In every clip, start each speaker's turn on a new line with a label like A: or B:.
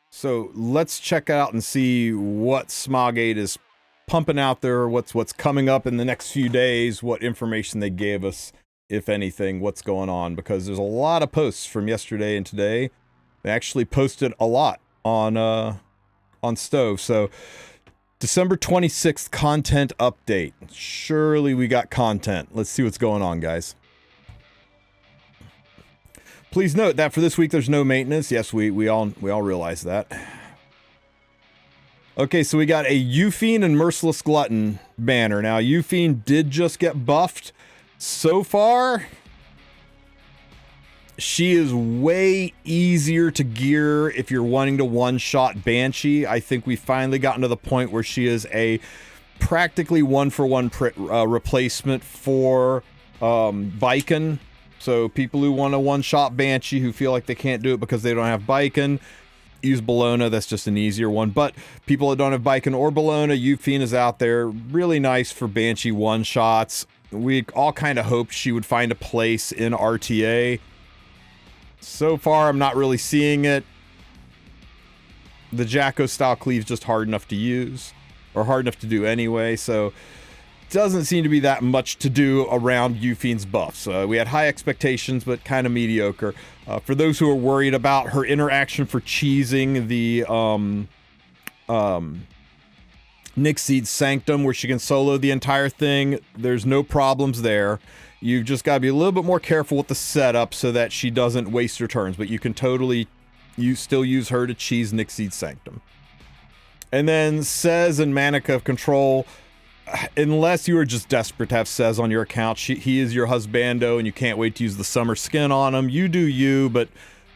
A: So let's check out and see what Smogate is pumping out there, what's coming up in the next few days, what information they gave us, if anything, what's going on, because there's a lot of posts from yesterday and today. They actually posted a lot on Stove. So December 26th content update. Surely we got content. Let's see what's going on, guys. Please note that for this week there's no maintenance. Yes, we all realize that. Okay, so we got a Euphine and Merciless Glutton banner. Now, Euphine did just get buffed. So far, she is way easier to gear if you're wanting to one-shot Banshee. I think we've finally gotten to the point where she is a practically one-for-one replacement for Viken. So people who want a one-shot Banshee, who feel like they can't do it because they don't have Viken, use Bologna. That's just an easier one. But people that don't have Viken or Bologna, Euphine is out there. Really nice for Banshee one-shots. We all kind of hoped she would find a place in RTA. So far, I'm not really seeing it. The Jacko style cleave's just hard enough to use, or hard enough to do anyway, so doesn't seem to be that much to do around Euphine's buffs. We had high expectations, but kind of mediocre. For those who are worried about her interaction for cheesing the Nixie's Sanctum, where she can solo the entire thing, there's no problems there. You've just got to be a little bit more careful with the setup so that she doesn't waste her turns, but you can totally still use her to cheese Nixie's Sanctum. And then Sez and Manica of Control, unless you are just desperate to have Sez on your account, he is your husbando and you can't wait to use the summer skin on him. You do you, but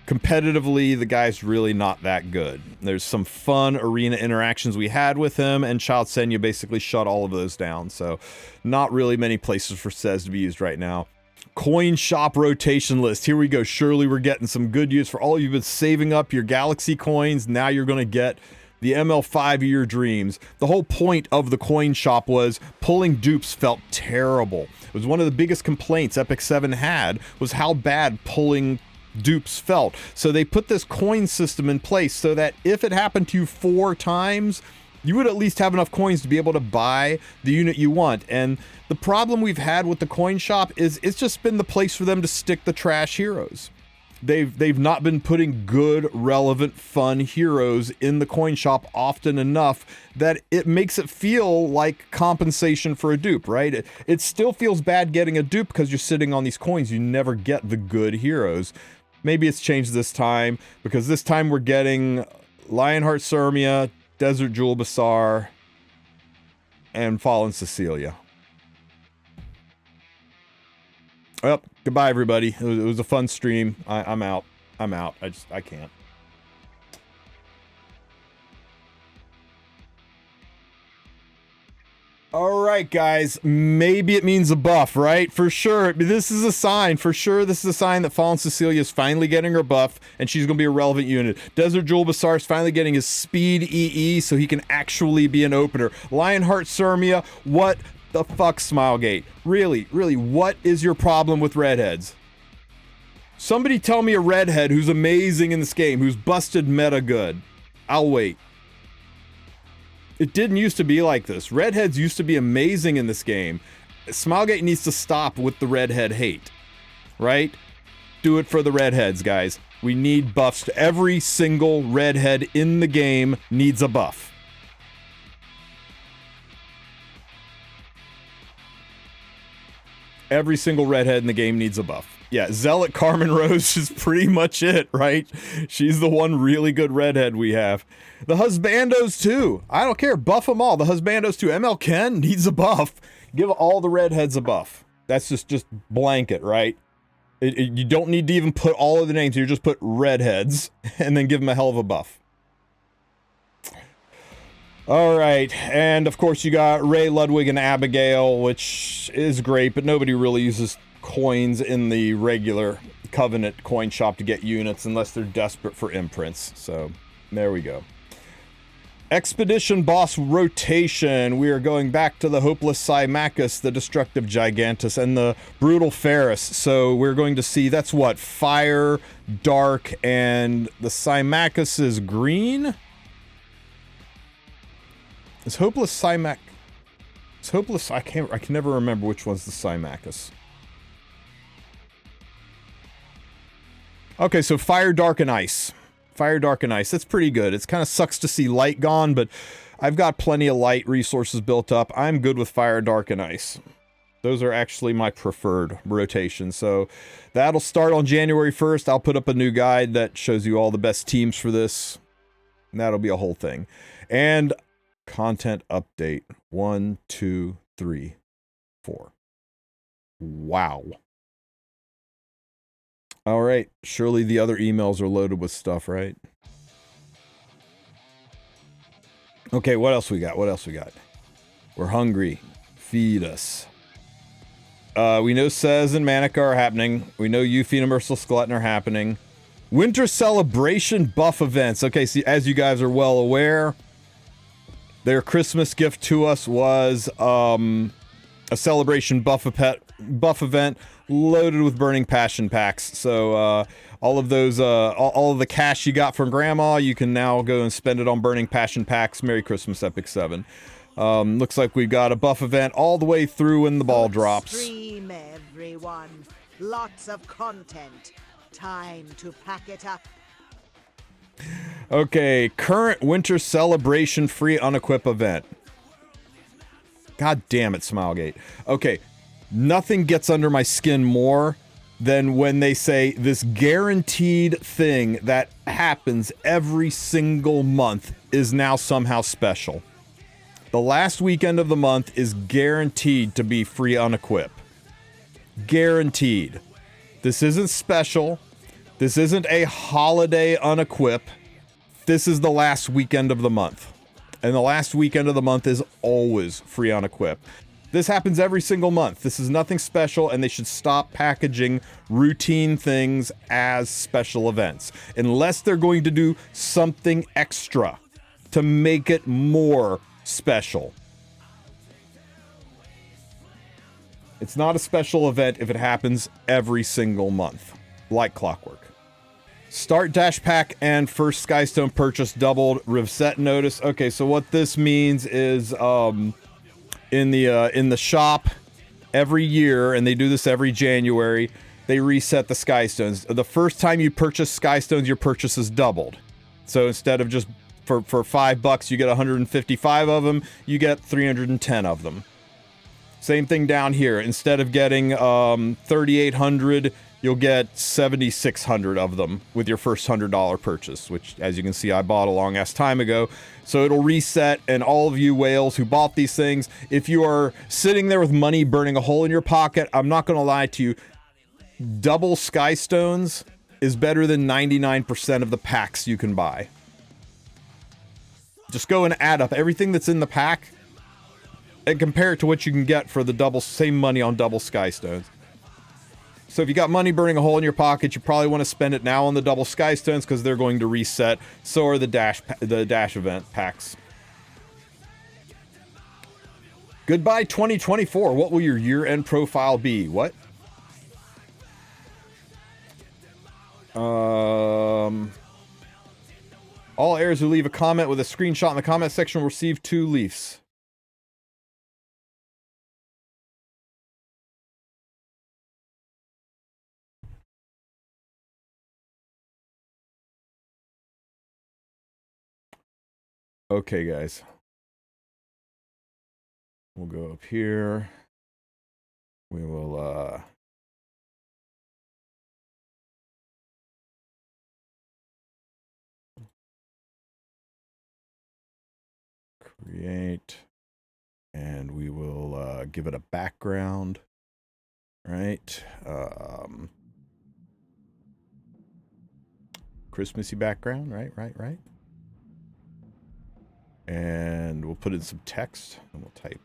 A: competitively, the guy's really not that good. There's some fun arena interactions we had with him, and Child Senya basically shut all of those down, so not really many places for Sez to be used right now. Coin shop rotation list. Here we go. Surely we're getting some good use for all of you who've been saving up your Galaxy coins. Now you're going to get the ML5 of your dreams. The whole point of the coin shop was pulling dupes felt terrible. It was one of the biggest complaints Epic 7 had, was how bad pulling dupes felt. So they put this coin system in place so that if it happened to you 4 times, you would at least have enough coins to be able to buy the unit you want. And the problem we've had with the coin shop is it's just been the place for them to stick the trash heroes. They've not been putting good, relevant, fun heroes in the coin shop often enough that it makes it feel like compensation for a dupe, right? It still feels bad getting a dupe because you're sitting on these coins. You never get the good heroes. Maybe it's changed this time, because this time we're getting Lionheart Sirmia, Desert Jewel Basar, and Fallen Cecilia. Well, goodbye, everybody. It was a fun stream. I'm out. I can't. All right, guys. Maybe it means a buff, right? For sure. This is a sign. For sure, this is a sign that Fallen Cecilia is finally getting her buff, and she's going to be a relevant unit. Desert Jewel Basar is finally getting his speed EE, so he can actually be an opener. Lionheart Sirmia, what the fuck, Smilegate? Really, what is your problem with redheads? Somebody tell me a redhead who's amazing in this game, who's busted meta good. I'll wait. It didn't used to be like this. Redheads used to be amazing in this game. Smilegate needs to stop with the redhead hate, right? Do it for the redheads, guys. We need buffs. Every single redhead in the game needs a buff. Every single redhead in the game needs a buff. Yeah, Zealot Carmen Rose is pretty much it, right? She's the one really good redhead we have. The Husbandos too. I don't care. Buff them all. The Husbandos too. ML Ken needs a buff. Give all the redheads a buff. That's just blanket, right? You don't need to even put all of the names. You just put redheads and then give them a hell of a buff. All right, and of course you got Ray, Ludwig, and Abigail, which is great, but nobody really uses coins in the regular Covenant coin shop to get units unless they're desperate for imprints. So there we go. Expedition boss rotation. We are going back to the Hopeless Symmachus, the Destructive Gigantus, and the Brutal Ferris. So we're going to see, that's what, Fire, Dark, and the Symmachus is green? Is Hopeless Symmachus... It's Hopeless... I can never remember which one's the Symmachus. Okay, so Fire, Dark, and Ice. Fire, Dark, and Ice. That's pretty good. It kind of sucks to see light gone, but I've got plenty of light resources built up. I'm good with Fire, Dark, and Ice. Those are actually my preferred rotations. So that'll start on January 1st. I'll put up a new guide that shows you all the best teams for this. And that'll be a whole thing. And content update. 1, 2, 3, 4. Wow. All right, surely the other emails are loaded with stuff, right? Okay, what else we got? What else we got? We're hungry. Feed us. We know Sez and Manica are happening. We know Yuffie and Merciful Skeleton are happening. Winter Celebration buff events. Okay, see, as you guys are well aware, their Christmas gift to us was a celebration buff event loaded with Burning Passion packs. So all of those, all of the cash you got from Grandma, you can now go and spend it on Burning Passion packs. Merry Christmas, Epic 7. Looks like we've got a buff event all the way through when the ball drops.
B: Stream, everyone. Lots of content. Time to pack it up.
A: Okay, current Winter Celebration free unequip event. God damn it, Smilegate. Okay, nothing gets under my skin more than when they say this guaranteed thing that happens every single month is now somehow special. The last weekend of the month is guaranteed to be free unequip. Guaranteed. This isn't special. This isn't a holiday unequip. This is the last weekend of the month. And the last weekend of the month is always free unequip. This happens every single month. This is nothing special, and they should stop packaging routine things as special events. Unless they're going to do something extra to make it more special. It's not a special event if it happens every single month, like clockwork. Start dash pack and first Skystone purchase doubled. Reset notice. Okay, so what this means is in the shop every year, and they do this every January, they reset the Skystones. The first time you purchase Skystones, your purchase is doubled. So instead of just for $5 you get 155 of them, you get 310 of them. Same thing down here. Instead of getting 3,800, you'll get 7,600 of them with your first $100 purchase, which, as you can see, I bought a long-ass time ago. So it'll reset, and all of you whales who bought these things, if you are sitting there with money burning a hole in your pocket, I'm not going to lie to you, double Skystones is better than 99% of the packs you can buy. Just go and add up everything that's in the pack and compare it to what you can get for the same money on double Skystones. So if you got money burning a hole in your pocket, you probably want to spend it now on the double Skystones because they're going to reset. So are the dash event packs. Goodbye 2024. What will your year-end profile be? What? All heirs who leave a comment with a screenshot in the comment section will receive 2 leafs. Okay, guys. We'll go up here. We will, create, and we will, give it a background, right? Christmassy background, right? And we'll put in some text, and we'll type,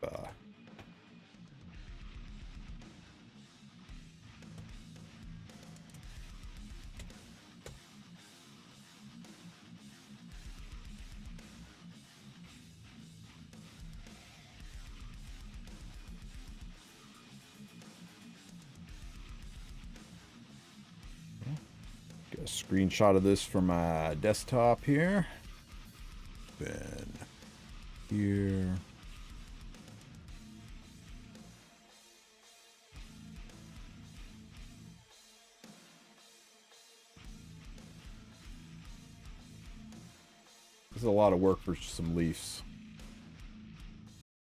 A: Get a screenshot of this from my desktop here. Then here. This is a lot of work for some leafs.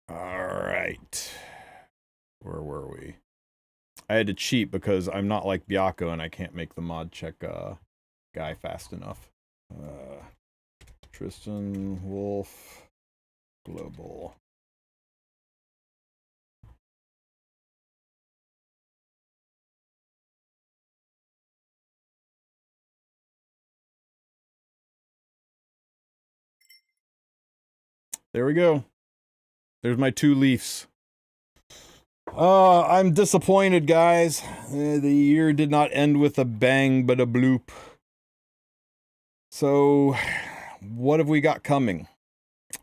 A: All right. Where were we? I had to cheat because I'm not like Baka and I can't make the mod check guy fast enough. TristenWulf Global. There we go. There's my 2 leafs. I'm disappointed, guys. The year did not end with a bang, but a bloop. So, what have we got coming?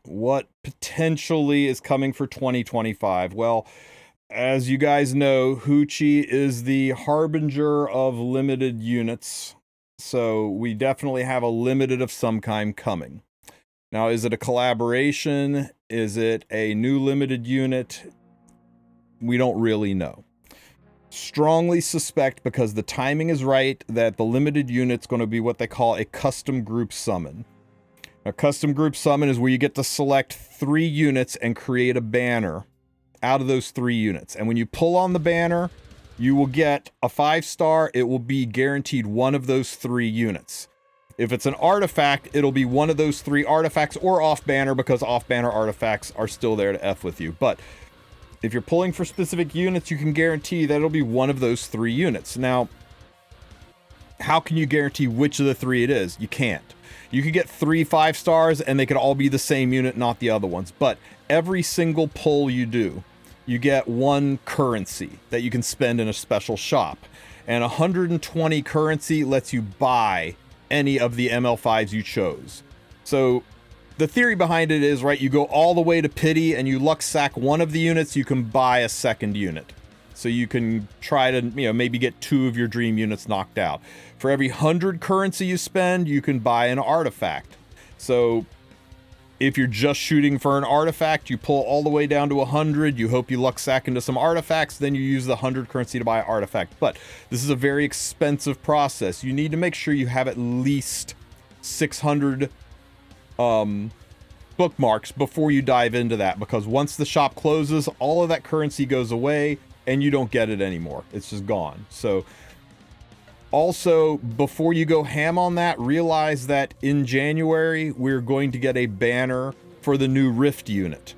A: What potentially is coming for 2025? Well, as you guys know, Hoochie is the harbinger of limited units. So, we definitely have a limited of some kind coming. Now, is it a collaboration? Is it a new limited unit? We don't really know. Strongly suspect, because the timing is right, that the limited unit's going to be what they call a custom group summon. A custom group summon is where you get to select 3 units and create a banner out of those 3 units. And when you pull on the banner, you will get a 5-star. It will be guaranteed one of those 3 units. If it's an artifact, it'll be one of those 3 artifacts, or off-banner, because off-banner artifacts are still there to F with you. But if you're pulling for specific units, you can guarantee that it'll be one of those 3 units. Now, how can you guarantee which of the 3 it is? You can't. You could get 3 5-stars and they could all be the same unit, not the other ones. But every single pull you do, you get 1 currency that you can spend in a special shop. And 120 currency lets you buy any of the ML5s you chose. So the theory behind it is, right, you go all the way to pity and you luck sack one of the units, you can buy a second unit. So you can try to, maybe get 2 of your dream units knocked out. For every 100 currency you spend, you can buy an artifact. So if you're just shooting for an artifact, you pull all the way down to 100, you hope you luck sack into some artifacts, then you use the 100 currency to buy an artifact. But this is a very expensive process. You need to make sure you have at least 600 bookmarks before you dive into that, because once the shop closes, all of that currency goes away and you don't get it anymore. It's just gone. So also, before you go ham on that, realize that in January, we're going to get a banner for the new Rift unit,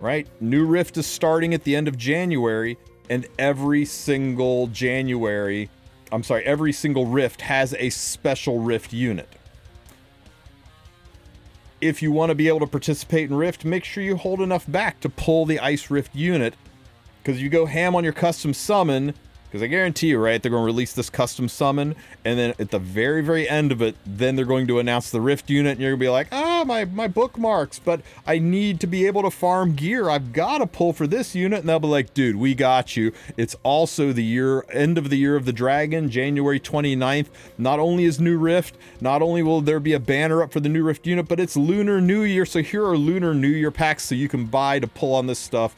A: right? New Rift is starting at the end of January, and every single Rift has a special Rift unit. If you want to be able to participate in Rift, make sure you hold enough back to pull the Ice Rift unit, because you go ham on your custom summon, because I guarantee you, right, they're going to release this custom summon, and then at the very, very end of it, then they're going to announce the Rift unit, and you're going to be like, my bookmarks, but I need to be able to farm gear. I've got to pull for this unit, and they'll be like, dude, we got you. It's also the end of the Year of the Dragon, January 29th. Not only is New Rift, not only will there be a banner up for the new Rift unit, but it's Lunar New Year, so here are Lunar New Year packs so you can buy to pull on this stuff.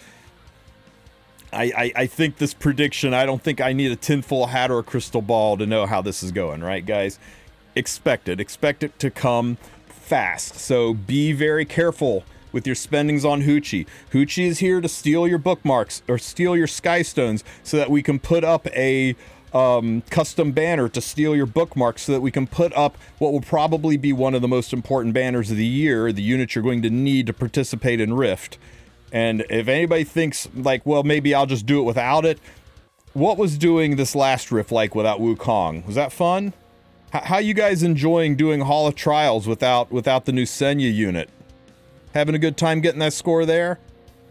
A: I think this prediction, I don't think I need a tinfoil hat or a crystal ball to know how this is going, right, guys? Expect it to come fast. So be very careful with your spendings on Hoochie. Hoochie is here to steal your bookmarks or steal your Skystones so that we can put up a custom banner to steal your bookmarks, so that we can put up what will probably be one of the most important banners of the year, the unit you're going to need to participate in Rift. And if anybody thinks, like, well, maybe I'll just do it without it, what was doing this last Rift like without Wukong? Was that fun? How you guys enjoying doing Hall of Trials without the new Senya unit? Having a good time getting that score there?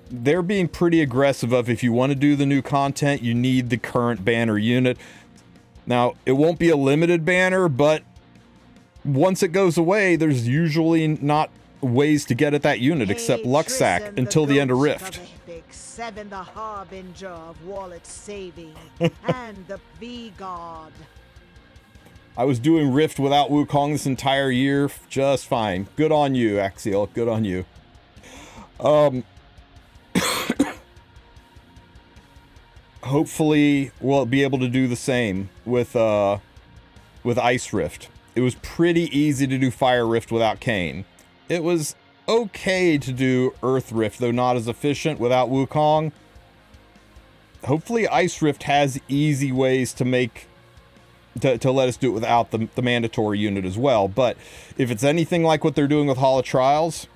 A: They're being pretty aggressive of, if you want to do the new content, you need the current banner unit. Now, it won't be a limited banner, but once it goes away, there's usually not ways to get at that unit except Lucksack until the end of Rift.
B: Seven, the harbinger of wallet saving, and the V God.
A: I was doing Rift without Wukong this entire year just fine. Good on you, Axial. Good on you. Hopefully we'll be able to do the same with Ice Rift. It was pretty easy to do Fire Rift without Kayn. It was okay to do Earth Rift, though not as efficient without Wukong. Hopefully Ice Rift has easy ways to make to let us do it without the mandatory unit as well. But if it's anything like what they're doing with Hall of Trials,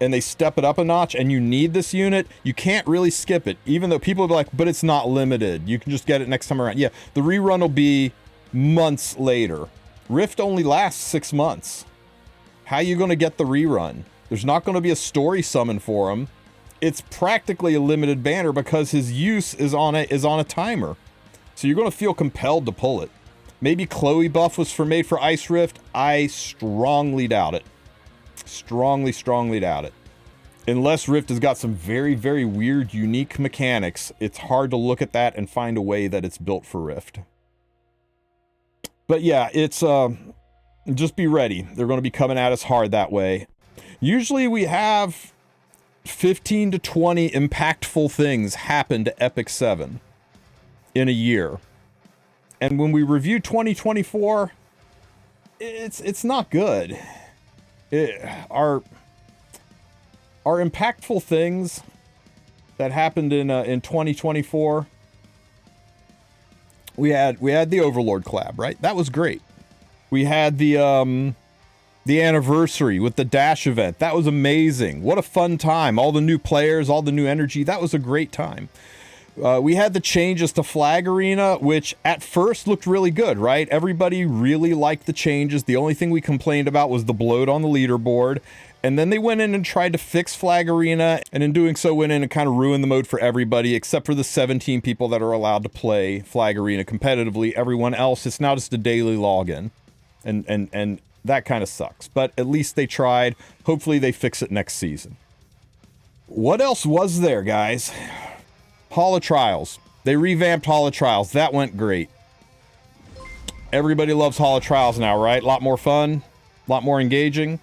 A: and they step it up a notch, and you need this unit, you can't really skip it. Even though people will be like, but it's not limited. You can just get it next time around. Yeah, the rerun will be months later. Rift only lasts 6 months. How are you going to get the rerun? There's not going to be a story summon for him. It's practically a limited banner because his use is on a timer. So you're going to feel compelled to pull it. Maybe Chloe buff was made for Ice Rift. I strongly doubt it. Strongly doubt it. Unless Rift has got some very, very weird, unique mechanics, it's hard to look at that and find a way that it's built for Rift. But yeah, it's just be ready. They're going to be coming at us hard that way. Usually we have 15 to 20 impactful things happen to Epic 7 in a year. And when we review 2024, it's not good. Our impactful things that happened in 2024, we had the Overlord collab, right? That was great. We had the anniversary with the Dash event. That was amazing. What a fun time. All the new players, all the new energy. That was a great time. We had the changes to Flag Arena, which at first looked really good, right? Everybody really liked the changes. The only thing we complained about was the bloat on the leaderboard. And then they went in and tried to fix Flag Arena, and in doing so went in and kind of ruined the mode for everybody, except for the 17 people that are allowed to play Flag Arena competitively. Everyone else, it's now just a daily login. And that kind of sucks. But at least they tried. Hopefully they fix it next season. What else was there, guys? Hall of Trials. They revamped Hall of Trials. That went great. Everybody loves Hall of Trials now, right? A lot more fun, a lot more engaging.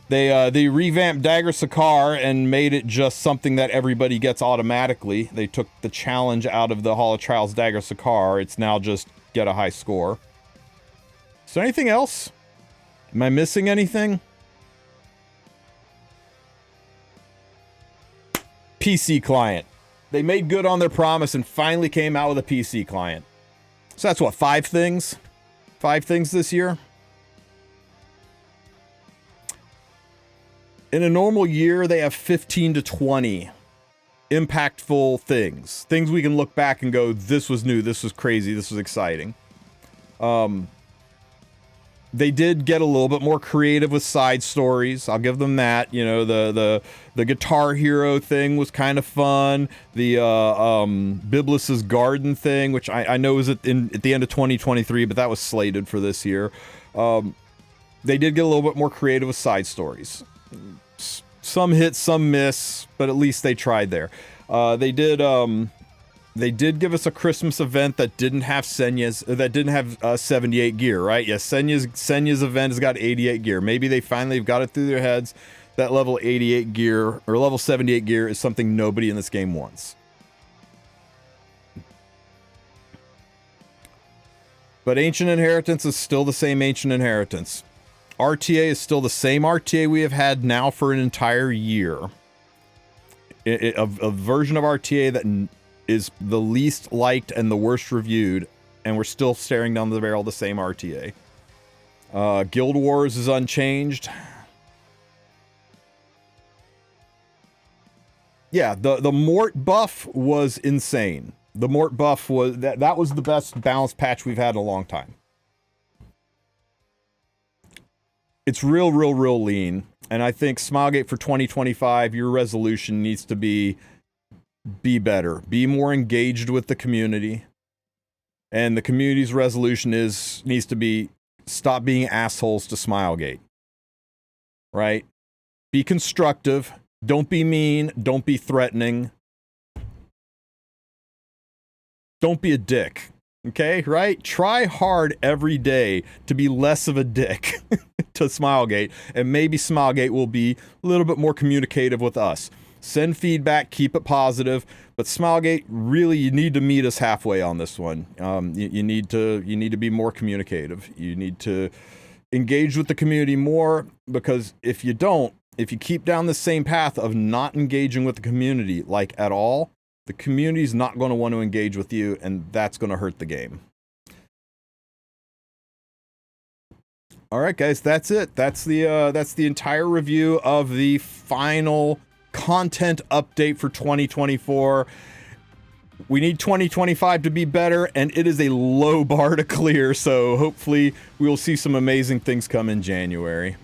A: They revamped Dagger Sakar and made it just something that everybody gets automatically. They took the challenge out of the Hall of Trials Dagger Sakar. It's now just get a high score. Is there anything else? Am I missing anything? PC client. They made good on their promise and finally came out with a PC client. So that's what, 5 things? 5 things this year? In a normal year, they have 15 to 20 impactful things. Things we can look back and go, this was new, this was crazy, this was exciting. They did get a little bit more creative with side stories. I'll give them that. You know, the Guitar Hero thing was kind of fun. The Biblis's Garden thing, which I know was at the end of 2023, but that was slated for this year. They did get a little bit more creative with side stories. Some hit, some miss, but at least they tried there. They did give us a Christmas event that didn't have 78 gear, right? Yes, Senya's event has got 88 gear. Maybe they finally have got it through their heads that level 88 gear or level 78 gear is something nobody in this game wants. But Ancient Inheritance is still the same Ancient Inheritance. RTA is still the same RTA we have had now for an entire year. A version of RTA that is the least liked and the worst reviewed, and we're still staring down the barrel of the same RTA. Guild Wars is unchanged. Yeah, the Mort buff was insane. The Mort buff was that was the best balanced patch we've had in a long time. It's real lean, and I think Smilegate for 2025, your resolution needs to be better, be more engaged with the community, and the community's resolution needs to be stop being assholes to Smilegate. Right? Be constructive. Don't be mean. Don't be threatening. Don't be a dick. Okay, right? Try hard every day to be less of a dick to Smilegate, and maybe Smilegate will be a little bit more communicative with us. Send feedback, keep it positive, but Smilegate, really, you need to meet us halfway on this one. You need to be more communicative. You need to engage with the community more, because if you don't, if you keep down the same path of not engaging with the community, like at all, the community's not going to want to engage with you, and that's going to hurt the game. All right, guys, that's it. That's the entire review of the final content update for 2024. We need 2025 to be better, and it is a low bar to clear, so hopefully we'll see some amazing things come in January.